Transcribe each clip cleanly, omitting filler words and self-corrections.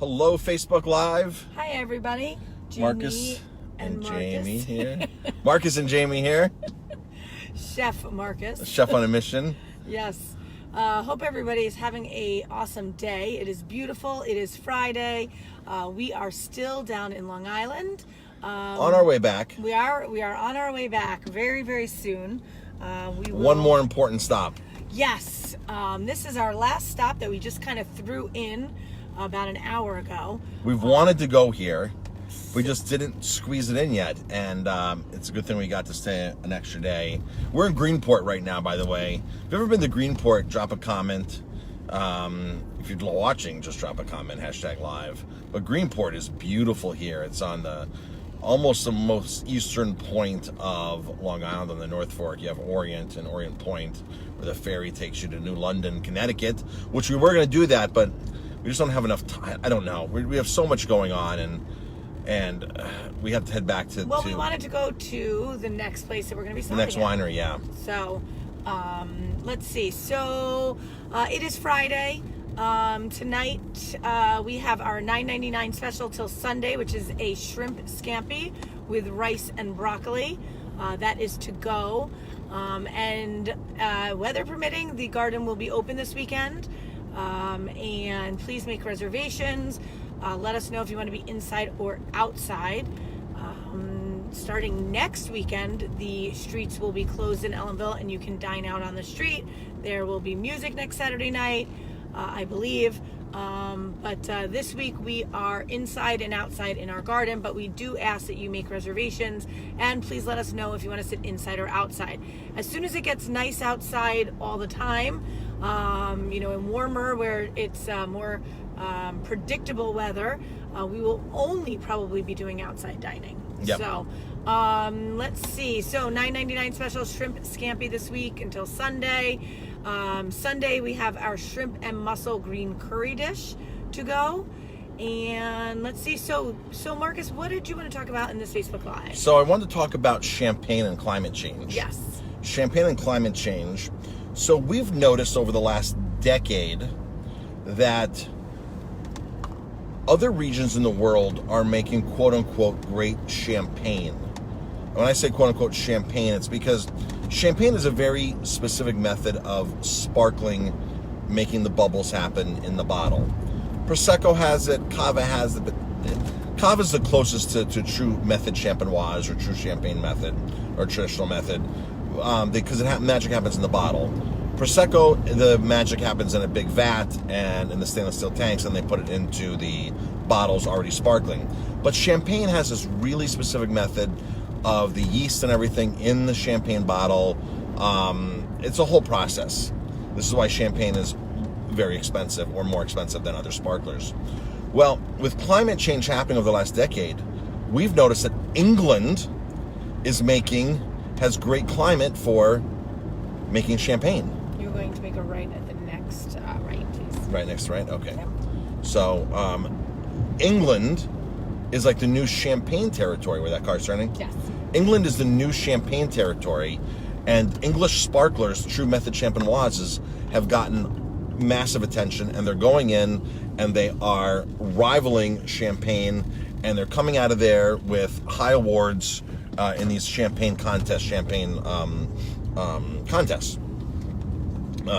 Hello, Facebook Live. Hi, everybody. Marcus and Marcus. Jamie here. Marcus and Jamie here. Chef Marcus. Chef on a mission. Yes. Hope everybody is having a awesome day. It is beautiful. It is Friday. We are still down in Long Island. On our way back. We are on our way back very, very soon. We will... One more important stop. Yes. This is our last stop that we just kind of threw in about an hour ago. We've wanted to go here. We just didn't squeeze it in yet. And it's a good thing we got to stay an extra day. We're in Greenport right now, by the way. If you've ever been to Greenport, drop a comment. If you're watching, just drop a comment, #live. But Greenport is beautiful here. It's on almost the most eastern point of Long Island on the North Fork. You have Orient and Orient Point, where the ferry takes you to New London, Connecticut, which we were going to do that, but we just don't have enough time. I don't know. We have so much going on, and we have to head back to... Well, we wanted to go to the next place that we're going to be stopping the next winery, yeah. So, let's see. So, it is Friday. Tonight, we have our $9.99 special till Sunday, which is a shrimp scampi with rice and broccoli. That is to go. And weather permitting, the garden will be open this weekend. And please make reservations. Let us know if you want to be inside or outside. Starting next weekend, the streets will be closed in Ellenville and you can dine out on the street. There will be music next Saturday night, I believe. But this week we are inside and outside in our garden, but we do ask that you make reservations and please let us know if you want to sit inside or outside. As soon as it gets nice outside all the time, and warmer where it's more predictable weather, we will only probably be doing outside dining. Yep. So let's see. So $9.99 special shrimp scampi this week until Sunday. Sunday we have our shrimp and mussel green curry dish to go. And let's see. So Marcus, what did you want to talk about in this Facebook Live? So I wanted to talk about champagne and climate change. Yes. Champagne and climate change. So we've noticed over the last decade that other regions in the world are making quote-unquote great champagne. When I say quote-unquote champagne, it's because champagne is a very specific method of sparkling, making the bubbles happen in the bottle. Prosecco has it, Cava has it, but Cava is the closest to true method champenoise or true champagne method or traditional method. Because magic happens in the bottle. Prosecco, the magic happens in a big vat and in the stainless steel tanks, and they put it into the bottles already sparkling. But champagne has this really specific method of the yeast and everything in the champagne bottle. It's a whole process. This is why champagne is very expensive, or more expensive than other sparklers. Well, with climate change happening over the last decade, we've noticed that England has great climate for making champagne. You're going to make a right at the next right, please. Right next to right? Okay. Yep. So, England is like the new champagne territory where that car's turning. Yes. England is the new champagne territory, and English sparklers, true method champenoises, have gotten massive attention, and they're going in and they are rivaling champagne, and they're coming out of there with high awards in these champagne contests,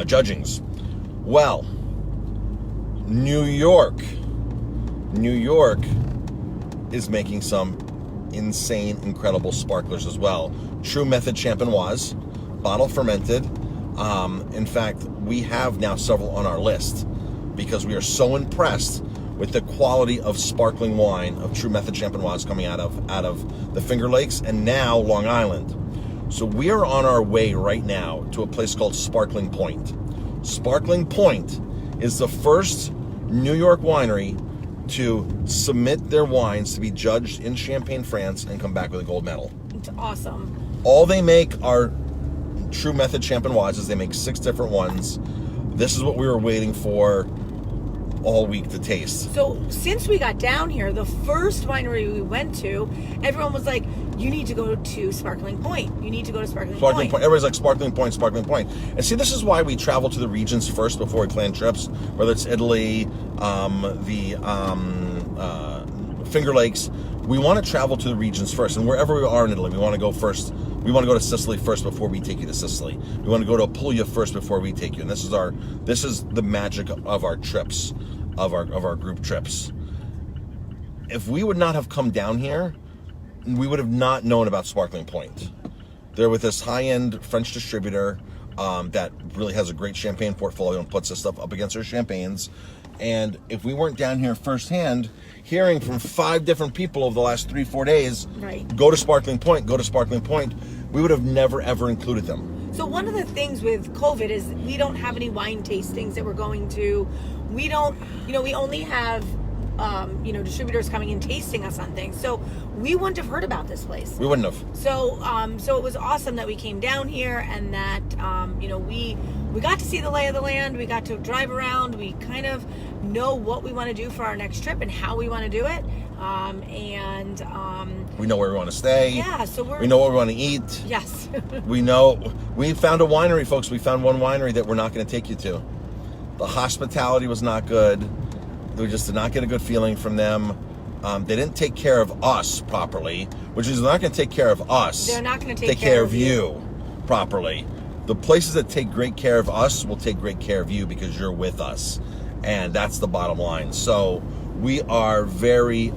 judgings. Well, New York is making some insane, incredible sparklers as well. True method champenoise, bottle fermented. In fact, we have now several on our list because we are so impressed with the quality of sparkling wine of true method champenoise coming out of the Finger Lakes and now Long Island. So we are on our way right now to a place called Sparkling Point. Sparkling Point is the first New York winery to submit their wines to be judged in Champagne, France, and come back with a gold medal. It's awesome. All they make are true method champenoises. They make 6 different ones. This is what we were waiting for all week to taste. So since we got down here, the first winery we went to, everyone was like, you need to go to Sparkling Point. You need to go to Sparkling Sparkling Point. Point. Everybody's like Sparkling Point, Sparkling Point. And see, this is why we travel to the regions first before we plan trips, whether it's Italy, Finger Lakes. We want to travel to the regions first, and wherever we are in Italy, we want to go first. We want to go to Sicily first before we take you to Sicily. We want to go to Apulia first before we take you. And this is the magic of our trips, of our group trips. If we would not have come down here, we would have not known about Sparkling Point. They're with this high-end French distributor that really has a great champagne portfolio and puts this stuff up against their champagnes. And if we weren't down here firsthand, hearing from 5 different people over the last 3-4 days, right, go to Sparkling Point, we would have never, ever included them. So one of the things with COVID is we don't have any wine tastings that we're going to. We don't, we only have, distributors coming in tasting us on things. So we wouldn't have heard about this place. We wouldn't have. So it was awesome that we came down here and that, we got to see the lay of the land. We got to drive around. We kind of know what we want to do for our next trip and how we want to do it. We know where we want to stay. Yeah, so we know what we want to eat. Yes. We found a winery, folks. We found one winery that we're not going to take you to. The hospitality was not good. We just did not get a good feeling from them. They didn't take care of us properly, which is they're not going to take care of us. They're not going to take care of you properly. The places that take great care of us will take great care of you because you're with us. And that's the bottom line. So we are very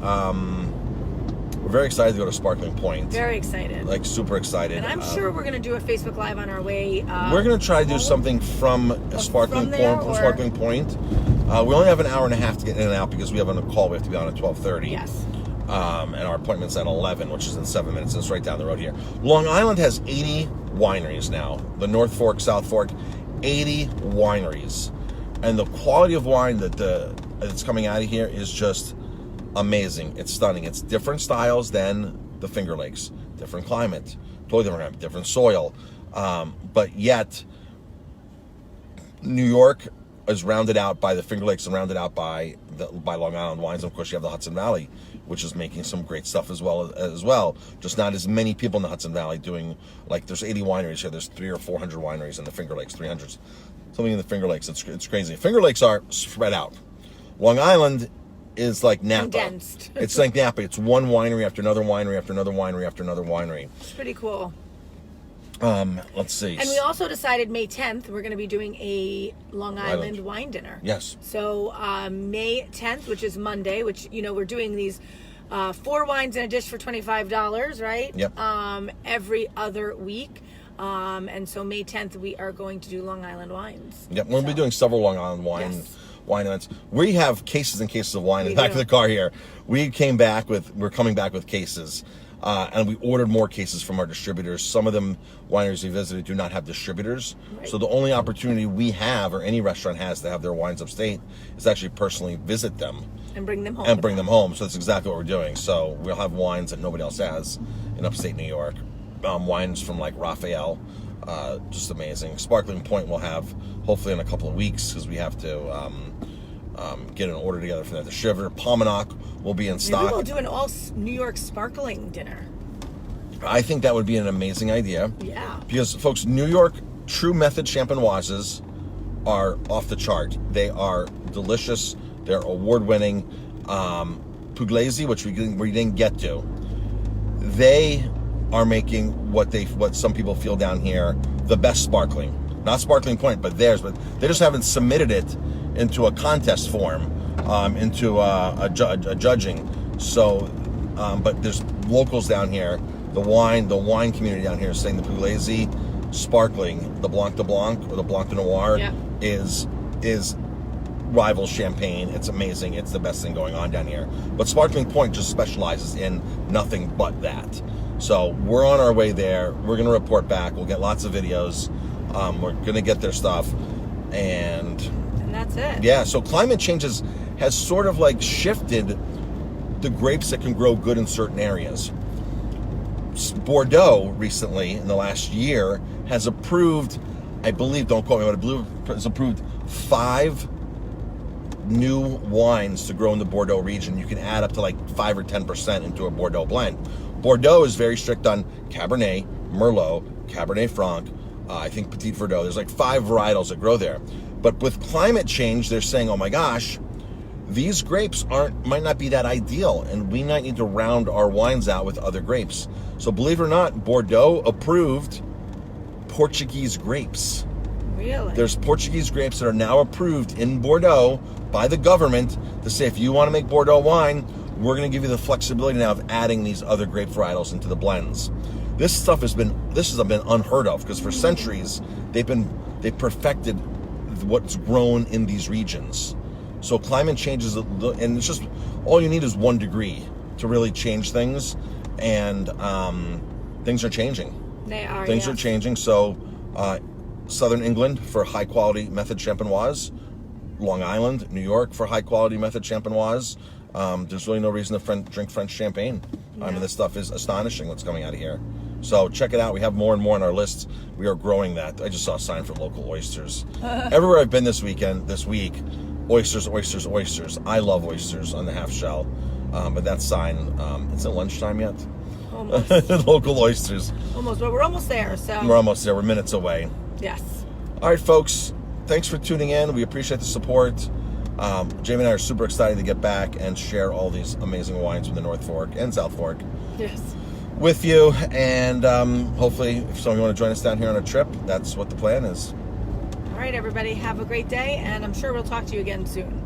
excited to go to Sparkling Point. Very excied. Like super excited. And I'm sure we're going to do a Facebook Live on our way. We're going to try to do something from Sparkling Point. We only have an hour and a half to get in and out because we have a call we have to be on at 12:30. Yes. And our appointment's at 11, which is in 7 minutes. It's right down the road here. Long Island has 80 wineries now. The North Fork, South Fork, 80 wineries. And the quality of wine that's coming out of here is just amazing. It's stunning. It's different styles than the Finger Lakes. Different climate. Totally different, different soil. But yet, New York is rounded out by the Finger Lakes and rounded out by Long Island wines. And of course, you have the Hudson Valley, which is making some great stuff as well. Just not as many people in the Hudson Valley doing, like, there's 80 wineries here. There's 300 or 400 wineries in the Finger Lakes, 300, something in the Finger Lakes. It's crazy. Finger Lakes are spread out. Long Island is like Napa. Condensed. It's like Napa. It's one winery after another winery after another winery after another winery. It's pretty cool. Let's see. And we also decided May 10th we're going to be doing a Long Island wine dinner. Yes. So May 10th, which is Monday, which we're doing these 4 wines in a dish for $25, right? Yep. Every other week. And so May 10th we are going to do Long Island wines. Yep. We'll be doing several Long Island wine events. We have cases and cases of wine in the back of the car here. We're coming back with cases. And we ordered more cases from our distributors. Some of them, wineries we visited, do not have distributors. Right. So the only opportunity we have, or any restaurant has, to have their wines upstate is to actually personally visit them. And bring them home. So that's exactly what we're doing. So we'll have wines that nobody else has in upstate New York. Wines from like Raphael. Just amazing. Sparkling Point we'll have hopefully in a couple of weeks because we have to get an order together for that distributor. Pominock will be in stock. Maybe we'll do an all New York sparkling dinner. I think that would be an amazing idea. Yeah. Because, folks, New York True Method Champenoises are off the chart. They are delicious. They're award-winning. Pugliese, which we didn't get to, they are making what some people feel down here the best sparkling. Not Sparkling Point, but theirs. But they just haven't submitted it into a contest form, into a judging. So, but there's locals down here. The wine community down here is saying the Pugliese sparkling, the Blanc de Blanc or the Blanc de Noir, is rivals champagne. It's amazing. It's the best thing going on down here. But Sparkling Point just specializes in nothing but that. So we're on our way there. We're going to report back. We'll get lots of videos. We're going to get their stuff. And that's it. Yeah, so climate change has sort of like shifted the grapes that can grow good in certain areas. Bordeaux recently, in the last year, has approved, I believe, don't quote me, but I believe has approved 5 new wines to grow in the Bordeaux region. You can add up to like 5 or 10% into a Bordeaux blend. Bordeaux is very strict on Cabernet, Merlot, Cabernet Franc, I think Petit Verdot. There's like 5 varietals that grow there. But with climate change, they're saying, oh my gosh, these grapes might not be that ideal, and we might need to round our wines out with other grapes. So believe it or not, Bordeaux approved Portuguese grapes. Really? There's Portuguese grapes that are now approved in Bordeaux by the government to say, if you want to make Bordeaux wine, we're going to give you the flexibility now of adding these other grape varietals into the blends. This has been unheard of, because for centuries they've perfected what's grown in these regions. So climate changes, and it's just, all you need is 1 degree to really change things, and things are changing. They are. Things are changing. So Southern England for high quality method champenoise, Long Island, New York for high quality method champenoise. There's really no reason to drink French champagne. I mean, this stuff is astonishing what's coming out of here. So check it out. We have more and more on our lists. We are growing that. I just saw a sign for local oysters. Everywhere I've been this week, oysters, oysters, oysters. I love oysters on the half shell. But that sign, it's at lunchtime yet? Almost. Local oysters. Almost, but we're almost there. So we're almost there. We're minutes away. Yes. All right, folks. Thanks for tuning in. We appreciate the support. Jamie and I are super excited to get back and share all these amazing wines from the North Fork and South Fork. Yes. With you, and hopefully, if some of you want to join us down here on a trip, that's what the plan is. All right, everybody. Have a great day, and I'm sure we'll talk to you again soon.